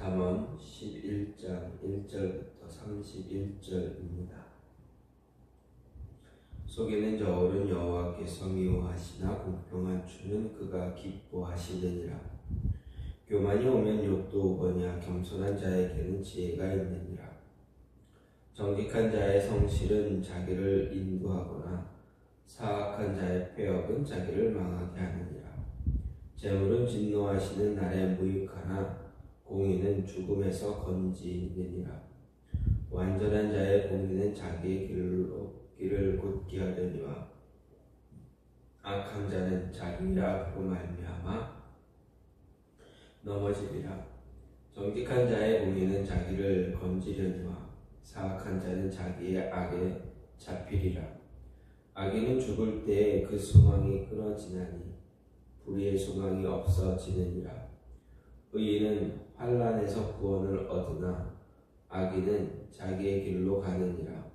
잠언 11장 1절부터 31절입니다. 속에는 저울은 여호와께서 미워하시나 공평한 주는 그가 기뻐하시느니라. 교만이 오면 욕도 오거니와 겸손한 자에게는 지혜가 있느니라. 정직한 자의 성실은 자기를 인도하거나 사악한 자의 패역은 자기를 망하게 하느니라. 재물은 진노하시는 날에 무익하나 공의는 죽음에서 건지느니라. 완전한 자의 공의는 자기의 길을 곧게 하려니와 악한 자는 자기의 악으로 말미암아 넘어지리라. 정직한 자의 공의는 자기를 건지려니와 사악한 자는 자기의 악에 잡히리라. 악인은 죽을 때에 그 소망이 끊어지나니 불의의 소망이 없어지느니라. 의인은 환난에서 구원을 얻으나 악인은 자기의 길로 가느니라.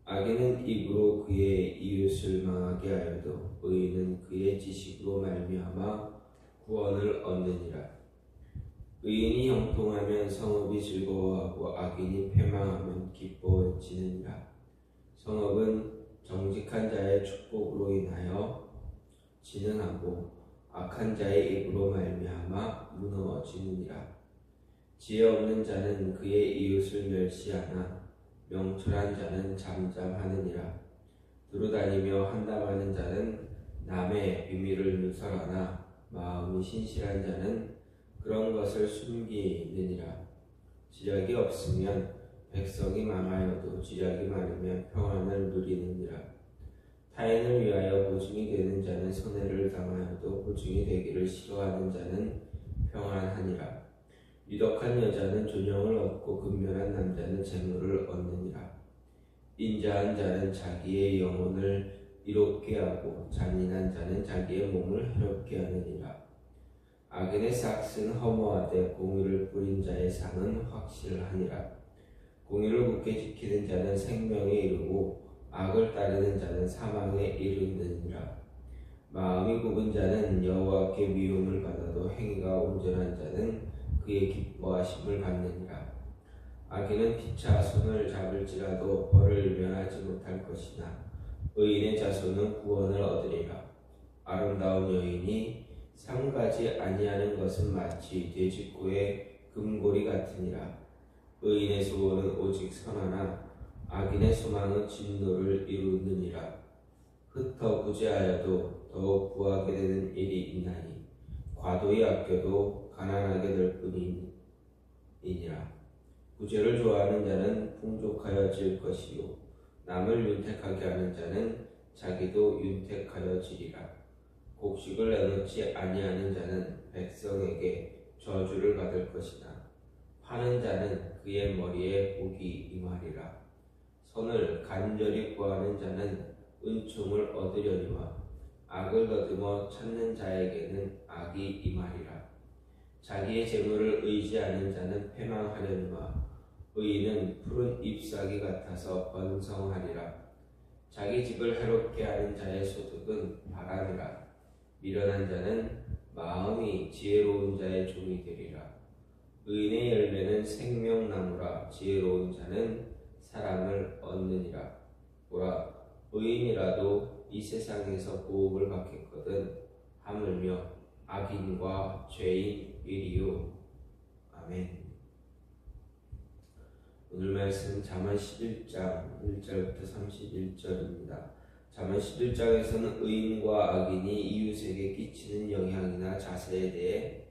악인은 입으로 그의 이웃을 망하게 하여도 의인은 그의 지식으로 말미암아 구원을 얻느니라. 의인이 형통하면 성읍이 즐거워하고 악인이 패망하면 기뻐지느니라. 성읍은 정직한 자의 축복으로 인하여 진흥하고 악한 자의 입으로 말미암아 무너지느니라. 지혜 없는 자는 그의 이웃을 멸시하나 명철한 자는 잠잠하느니라. 두루다니며 한담하는 자는 남의 비밀을 누설하나 마음이 신실한 자는 그런 것을 숨기느니라. 지략이 없으면 백성이 망하여도 지략이 많으면 평안을 누리느니라. 타인을 위하여 보증이 되는 자는 손해를 당하여도 보증이 되기를 싫어하는 자는 평안하니라. 유덕한 여자는 존영을 얻고 근면한 남자는 재물을 얻느니라. 인자한 자는 자기의 영혼을 이롭게 하고 잔인한 자는 자기의 몸을 해롭게 하느니라. 악인의 삭은 허무하되 공의를 뿌린 자의 상은 확실하니라. 공의를 굳게 지키는 자는 생명에 이르고 악을 따르는 자는 사망에 이르느니라. 마음이 굽은 자는 여호와께 미움을 받아도 행위가 온전한 자는 그의 기뻐하심을 받느니라. 악인은 피차 손을 잡을지라도 벌을 면하지 못할 것이나 의인의 자손은 구원을 얻으리라. 아름다운 여인이 삼가지 아니하는 것은 마치 돼지코의 금고리 같으니라. 의인의 소원은 오직 선하나 악인의 소망은 진노를 이루느니라. 흩어 부재하여도 더욱 부하게 되는 일이 있나니 과도히 아껴도 가난하게 될 뿐이니라. 부재를 좋아하는 자는 풍족하여질 것이요 남을 윤택하게 하는 자는 자기도 윤택하여지리라. 곡식을 내놓지 아니하는 자는 백성에게 저주를 받을 것이나 파는 자는 그의 머리에 복이 임하리라. 선을 간절히 구하는 자는 은총을 얻으려니와 악을 더듬어 찾는 자에게는 악이 임하리라. 자기의 재물을 의지하는 자는 패망하려니와 의인은 푸른 잎사귀 같아서 번성하리라. 자기 집을 해롭게 하는 자의 소득은 바람이라. 미련한 자는 마음이 지혜로운 자의 종이 되리라. 의인의 열매는 생명나무라. 지혜로운 자는 사랑을 얻느니라. 보라, 의인이라도 이 세상에서 보복을 받겠거든 하물며 악인과 죄인이리요. 아멘. 오늘 말씀 잠언 11장 1절부터 31절입니다. 잠언 11장에서는 의인과 악인이 이웃에게 끼치는 영향이나 자세에 대해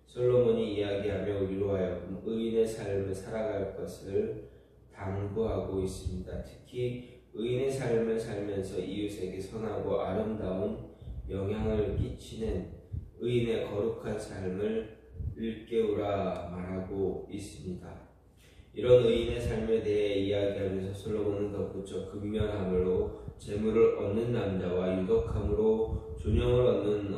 솔로몬이 이야기하며 우리로 하여금 의인의 삶을 살아갈 것을 당부하고 있습니다. 특히 의인의 삶을 살면서 이웃에게 선하고 아름다운 영향을 끼치는 의인의 거룩한 삶을 일깨우라 말하고 있습니다. 이런 의인의 삶에 대해 이야기하면서 솔로몬은 덧붙여 근면함으로 재물을 얻는 남자와 유덕함으로 존영을 얻는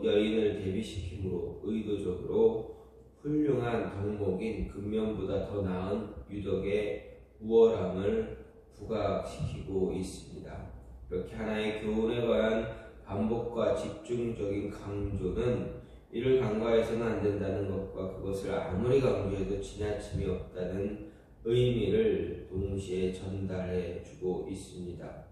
여인을 대비시키므로 의도적으로 훌륭한 덕목인 근면보다 더 나은 유덕의 우월함을 부각시키고 있습니다. 이렇게 하나의 교훈에 관한 반복과 집중적인 강조는 이를 간과해서는 안 된다는 것과 그것을 아무리 강조해도 지나침이 없다는 의미를 동시에 전달해 주고 있습니다.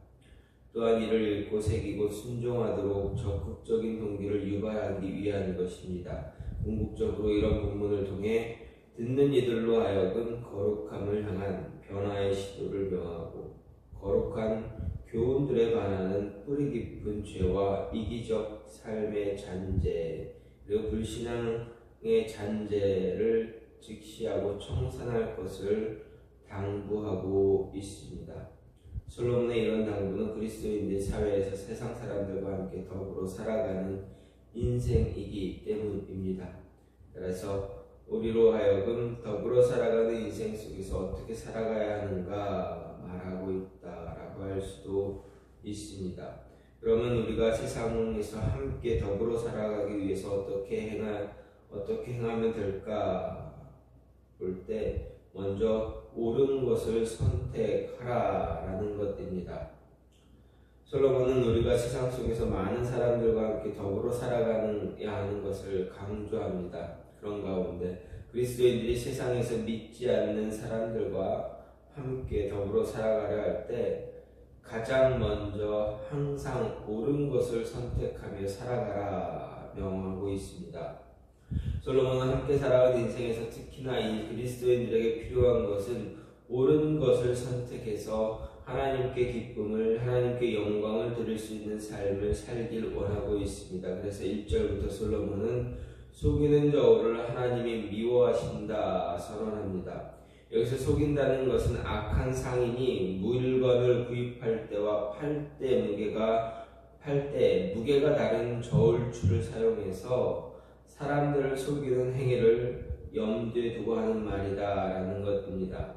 또한 이를 읽고 새기고 순종하도록 적극적인 동기를 유발하기 위한 것입니다. 궁극적으로 이런 본문을 통해 듣는 이들로 하여금 거룩함을 향한 변화의 시도를 명하고 거룩한 교훈들에 반하는 뿌리 깊은 죄와 이기적 삶의 잔재 그리고 불신앙의 잔재를 직시하고 청산할 것을 당부하고 있습니다. 솔로몬의 이런 당부는 그리스도인들 사회에서 세상 사람들과 함께 더불어 살아가는 인생이기 때문입니다. 그래서 우리로 하여금 더불어 살아가는 인생 속에서 어떻게 살아가야 하는가 말하고 있다라고 할 수도 있습니다. 그러면 우리가 세상에서 함께 더불어 살아가기 위해서 어떻게 행하면 될까 볼 때 먼저 옳은 것을 선택하라라는 것입니다. 솔로몬은 우리가 세상 속에서 많은 사람들과 함께 더불어 살아가야 하는 것을 강조합니다. 그런 가운데 그리스도인들이 세상에서 믿지 않는 사람들과 함께 더불어 살아가려 할 때 가장 먼저 항상 옳은 것을 선택하며 살아가라 명하고 있습니다. 솔로몬은 함께 살아온 인생에서 특히나 이 그리스도인들에게 필요한 것은 옳은 것을 선택해서 하나님께 기쁨을, 하나님께 영광을 드릴 수 있는 삶을 살길 원하고 있습니다. 그래서 1절부터 솔로몬은 속이는 저울을 하나님이 미워하신다 선언합니다. 여기서 속인다는 것은 악한 상인이 물건을 구입할 때와 팔 때 무게가 다른 저울추를 사용해서 사람들을 속이는 행위를 염두에 두고 하는 말이다라는 것입니다.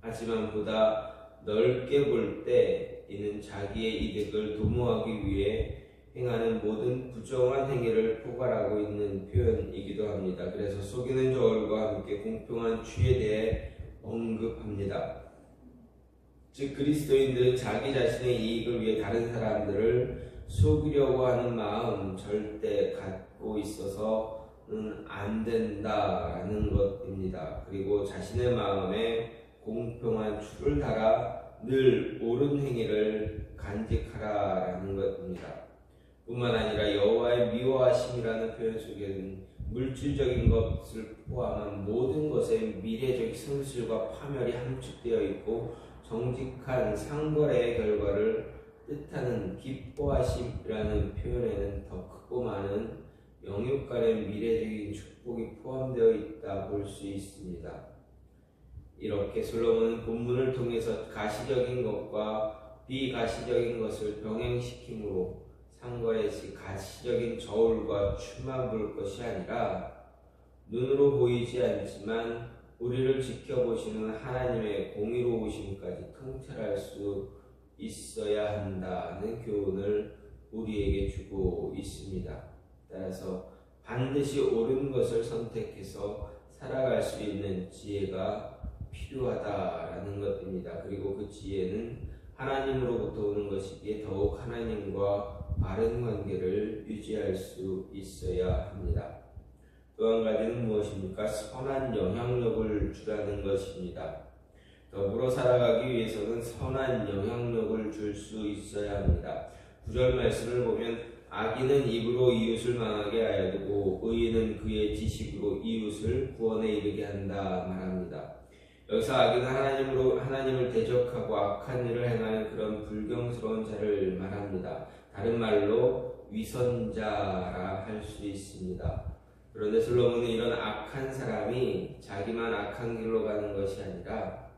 하지만 보다 넓게 볼 때 이는 자기의 이득을 도모하기 위해 행하는 모든 부정한 행위를 포괄하고 있는 표현이기도 합니다. 그래서 속이는 저울과 함께 공평한 추에 대해 언급합니다. 즉 그리스도인들은 자기 자신의 이익을 위해 다른 사람들을 속이려고 하는 마음 절대 갖고 있어서는 안 된다라는 것입니다. 그리고 자신의 마음에 공평한 추를 달아 늘 옳은 행위를 간직하라라는 것입니다. 뿐만 아니라 여호와의 미워하심이라는 표현 속에는 물질적인 것을 포함한 모든 것에 미래적 손실과 파멸이 함축되어 있고 정직한 상거래의 결과를 뜻하는 기뻐하심이라는 표현에는 더 크고 많은 영육 간의 미래적인 축복이 포함되어 있다 볼 수 있습니다. 이렇게 솔로몬은 본문을 통해서 가시적인 것과 비가시적인 것을 병행시킴으로 상거래시 가시적인 저울과 추만 볼 것이 아니라 눈으로 보이지 않지만 우리를 지켜보시는 하나님의 공의로우심까지 통찰할 수 있어야 한다는 교훈을 우리에게 주고 있습니다. 따라서 반드시 옳은 것을 선택해서 살아갈 수 있는 지혜가 필요하다라는 것입니다. 그리고 그 지혜는 하나님으로부터 오는 것이기에 더욱 하나님과 바른 관계를 유지할 수 있어야 합니다. 또 한 가지는 무엇입니까? 선한 영향력을 주라는 것입니다. 더불어 살아가기 위해서는 선한 영향력을 줄 수 있어야 합니다. 9절 말씀을 보면 악인은 입으로 이웃을 망하게 하여 두고 의인은 그의 지식으로 이웃을 구원에 이르게 한다 말합니다. 여기서 악인은 하나님을 대적하고 악한 일을 행하는 그런 불경스러운 자를 말합니다. 다른 말로 위선자라 할 수 있습니다. 그런데 솔로몬은 이런 악한 사람이 자기만 악한 길로 가는 것이 아니라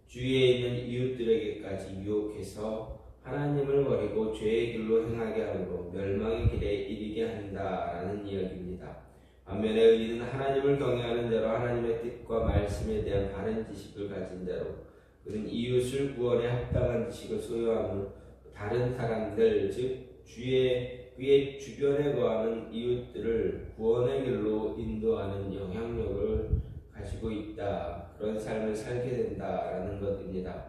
주위에 있는 이웃들에게까지 유혹해서 하나님을 버리고 죄의 길로 행하게 함으로 멸망의 길에 이르게 한다라는 이야기입니다. 반면에 의인은 하나님을 경외하는 자로 하나님의 뜻과 말씀에 대한 바른 지식을 가진 자로 그는 이웃을 구원에 합당한 지식을 소유함으로 다른 사람들 즉 그의 주변에 거하는 이웃들을 구원의 길로 인도하는 영향력을 가지고 있다. 그런 삶을 살게 된다라는 것입니다.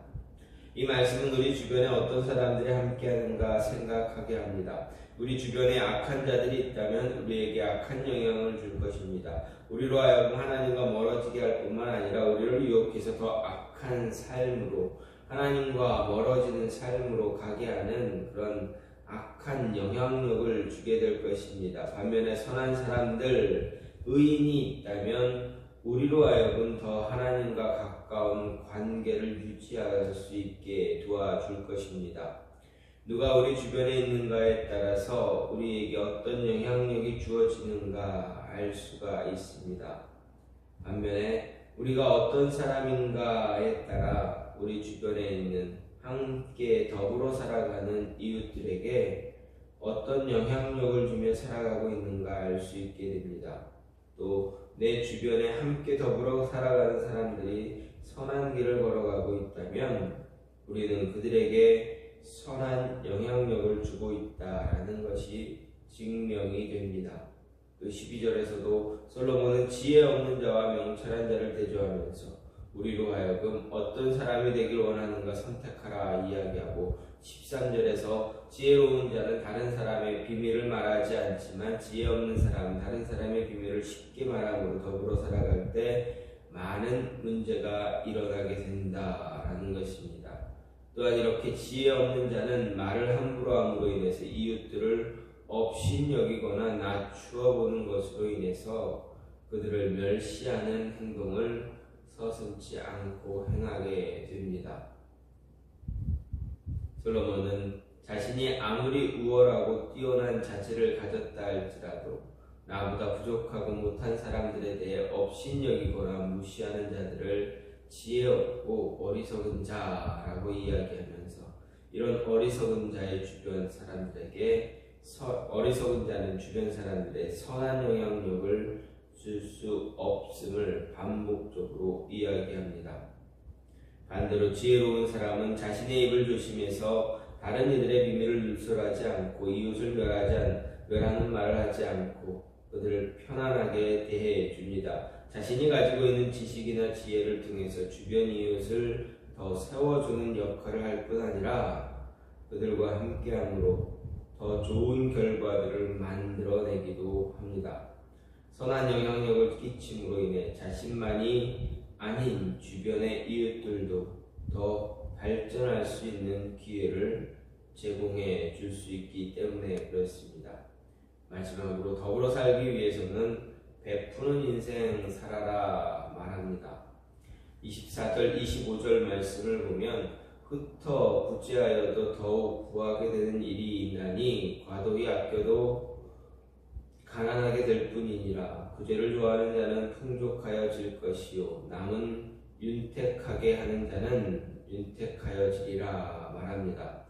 이 말씀은 우리 주변에 어떤 사람들이 함께하는가 생각하게 합니다. 우리 주변에 악한 자들이 있다면 우리에게 악한 영향을 줄 것입니다. 우리로 하여금 하나님과 멀어지게 할 뿐만 아니라 우리를 유혹해서 더 악한 삶으로, 하나님과 멀어지는 삶으로 가게 하는 그런 악한 영향력을 주게 될 것입니다. 반면에 선한 사람들, 의인이 있다면 우리로 하여금 더 하나님과 가까운 관계를 유지할 수 있게 도와줄 것입니다. 누가 우리 주변에 있는가에 따라서 우리에게 어떤 영향력이 주어지는가 알 수가 있습니다. 반면에 우리가 어떤 사람인가에 따라 우리 주변에 있는 함께 더불어 살아가는 이웃들에게 어떤 영향력을 주며 살아가고 있는가 알 수 있게 됩니다. 또 내 주변에 함께 더불어 살아가는 사람들이 선한 길을 걸어가고 있다면 우리는 그들에게 선한 영향력을 주고 있다라는 것이 증명이 됩니다. 또 12절에서도 솔로몬은 지혜 없는 자와 명철한 자를 대조하면서 우리로 하여금 어떤 사람이 되길 원하는가 선택하라 이야기하고, 13절에서 지혜로운 자는 다른 사람의 비밀을 말하지 않지만 지혜 없는 사람은 다른 사람의 비밀을 쉽게 말함으로 더불어 살아갈 때 많은 문제가 일어나게 된다라는 것입니다. 또한 이렇게 지혜 없는 자는 말을 함부로 함으로 인해서 이웃들을 업신여기거나 낮추어 보는 것으로 인해서 그들을 멸시하는 행동을 서슴지 않고 행하게 됩니다. 솔로몬은 자신이 아무리 우월하고 뛰어난 자질을 가졌다 할지라도 나보다 부족하고 못한 사람들에 대해 업신여기거나 무시하는 자들을 지혜 없고 어리석은 자라고 이야기하면서, 이런 어리석은 자의 주변 사람들에게 어리석은 자는 주변 사람들의 선한 영향력을 줄 수 없음을 반복적으로 이야기합니다. 반대로 지혜로운 사람은 자신의 입을 조심해서 다른 이들의 비밀을 누설하지 않고 이웃을 멸하는 말을 하지 않고 그들을 편안하게 대해 줍니다. 자신이 가지고 있는 지식이나 지혜를 통해서 주변 이웃을 더 세워주는 역할을 할 뿐 아니라 그들과 함께함으로 더 좋은 결과들을 만들어내기도 합니다. 선한 영향력을 끼침으로 인해 자신만이 아닌 주변의 이웃들도 더 발전할 수 있는 기회를 제공해 줄 수 있기 때문에 그렇습니다. 마지막으로 더불어 살기 위해서는 베푸는 인생 살아라 말합니다. 24절, 25절 말씀을 보면 흩어 부재하여도 더욱 구하게 되는 일이 있나니 과도히 아껴도 가난하게 될 뿐이니라. 구제를 좋아하는 자는 풍족하여질 것이요 남은 윤택하게 하는 자는 윤택하여지리라 말합니다.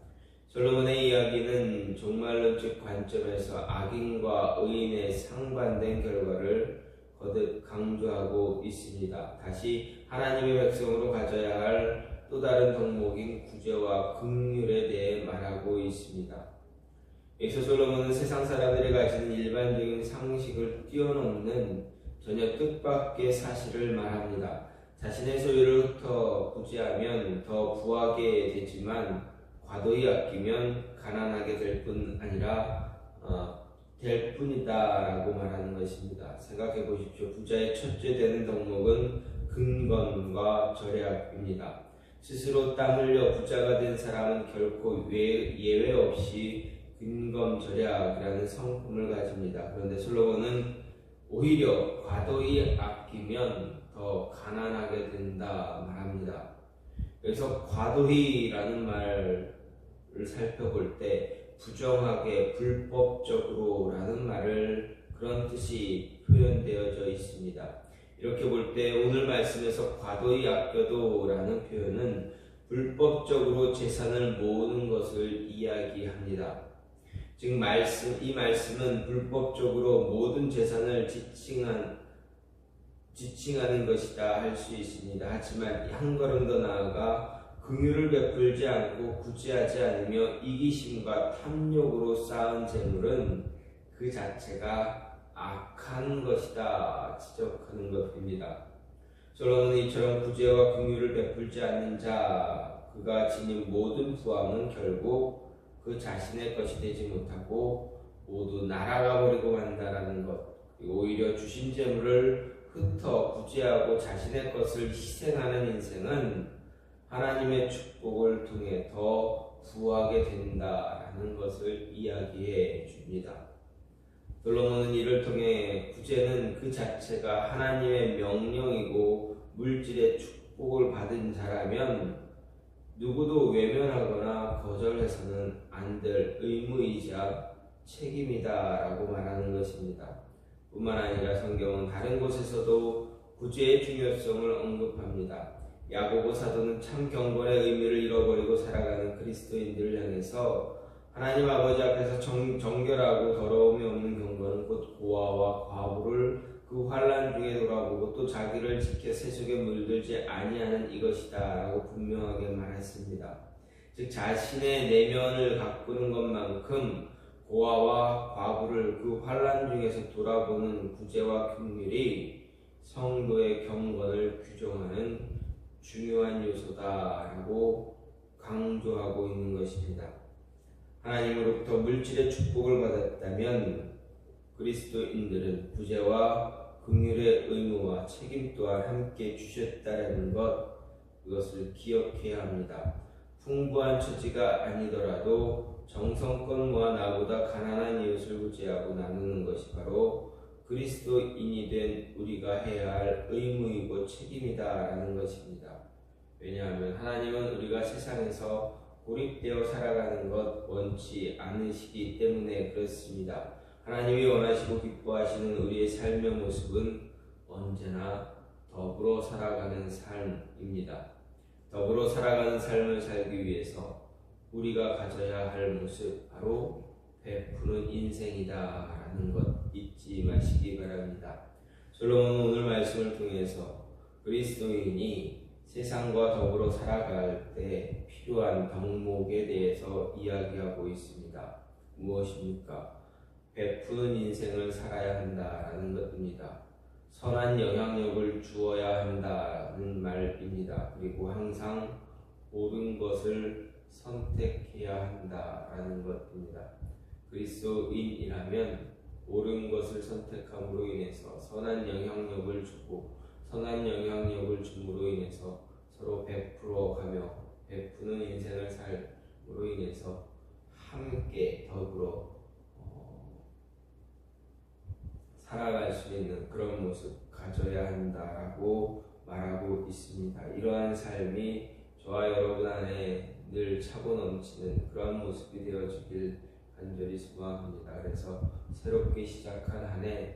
솔로몬의 이야기는 종말론적 관점에서 악인과 의인의 상반된 결과를 거듭 강조하고 있습니다. 다시 하나님의 백성으로 가져야 할 또 다른 덕목인 구제와 긍휼에 대해 말하고 있습니다. 여기서 솔로몬은 세상 사람들이 가지는 일반적인 상식을 뛰어넘는 전혀 뜻밖의 사실을 말합니다. 자신의 소유를 흩어 부지하면 더 부하게 되지만 과도히 아끼면 가난하게 될 뿐 아니라 될 뿐이다라고 말하는 것입니다. 생각해 보십시오. 부자의 첫째 되는 덕목은 근검과 절약입니다. 스스로 땀 흘려 부자가 된 사람은 결코 예외 없이 근검절약이라는 성품을 가집니다. 그런데 솔로몬은 오히려 과도히 아끼면 더 가난하게 된다 말합니다. 여기서 과도히라는 말을 살펴볼 때 부정하게 불법적으로라는 말을 그런 뜻이 표현되어져 있습니다. 이렇게 볼 때 오늘 말씀에서 과도히 아껴도라는 표현은 불법적으로 재산을 모으는 것을 이야기합니다. 즉 이 말씀은 불법적으로 모든 재산을 지칭하는 것이다 할 수 있습니다. 하지만 한 걸음 더 나아가 긍휼을 베풀지 않고 구제하지 않으며 이기심과 탐욕으로 쌓은 재물은 그 자체가 악한 것이다 지적하는 것입니다. 솔로몬은 이처럼 구제와 긍휼을 베풀지 않는 자, 그가 지닌 모든 부함은 결국 그 자신의 것이 되지 못하고 모두 날아가 버리고 만다라는 것, 그리고 오히려 주신 재물을 흩어 구제하고 자신의 것을 희생하는 인생은 하나님의 축복을 통해 더 부하게 된다라는 것을 이야기해 줍니다. 솔로몬은 이를 통해 구제는 그 자체가 하나님의 명령이고 물질의 축복을 받은 자라면 누구도 외면하거나 거절해서는 안 될 의무이자 책임이다라고 말하는 것입니다. 뿐만 아니라 성경은 다른 곳에서도 구제의 중요성을 언급합니다. 야고보 사도는 참 경건의 의미를 잃어버리고 살아가는 그리스도인들을 향해서 하나님 아버지 앞에서 정결하고 더러움이 없는 경건은 곧 고아와 과부를 그 환난 중에 돌아보고 또 자기를 지켜 세속에 물들지 아니하는 이것이다 라고 분명하게 말했습니다. 즉 자신의 내면을 가꾸는 것만큼 고아와 과부를 그 환난 중에서 돌아보는 구제와 긍휼이 성도의 경건을 규정하는 중요한 요소다라고 강조하고 있는 것입니다. 하나님으로부터 물질의 축복을 받았다면 그리스도인들은 구제와 긍휼의 의무와 책임 또한 함께 주셨다는 것, 그것을 기억해야 합니다. 풍부한 처지가 아니더라도 정성껏 모아 나보다 가난한 이웃을 구제하고 나누는 것이 바로 그리스도인이 된 우리가 해야 할 의무이고 책임이다라는 것입니다. 왜냐하면 하나님은 우리가 세상에서 고립되어 살아가는 것 원치 않으시기 때문에 그렇습니다. 하나님이 원하시고 기뻐하시는 우리의 삶의 모습은 언제나 더불어 살아가는 삶입니다. 더불어 살아가는 삶을 살기 위해서 우리가 가져야 할 모습, 바로 베푸는 인생이다라는 것 잊지 마시기 바랍니다. 솔로몬은 오늘 말씀을 통해서 그리스도인이 세상과 더불어 살아갈 때 필요한 덕목에 대해서 이야기하고 있습니다. 무엇입니까? 베푸는 인생을 살아야 한다라는 것입니다. 선한 영향력을 주어야 한다는 말입니다. 그리고 항상 옳은 것을 선택해야 한다라는 것입니다. 그리스도인이라면 옳은 것을 선택함으로 인해서 선한 영향력을 주고 선한 영향력을 줌으로 인해서 서로 베풀어 가며 베푸는 인생을 삶으로 인해서 함께 더불어 살아갈 수 있는 그런 모습 가져야 한다라고 말하고 있습니다. 이러한 삶이 저와 여러분 안에 늘 차고 넘치는 그런 모습이 되어주길 간절히 소망합니다. 그래서 새롭게 시작한 한 해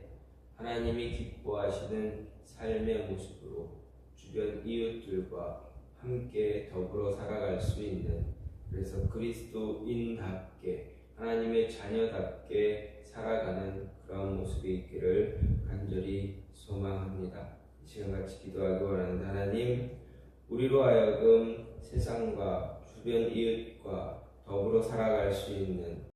하나님이 기뻐하시는 삶의 모습으로 주변 이웃들과 함께 더불어 살아갈 수 있는, 그래서 그리스도인답게 하나님의 자녀답게 살아가는 그런 모습이 있기를 간절히 소망합니다. 이 시간 같이 기도하기 원하는데, 하나님, 우리로 하여금 세상과 주변 이웃과 더불어 살아갈 수 있는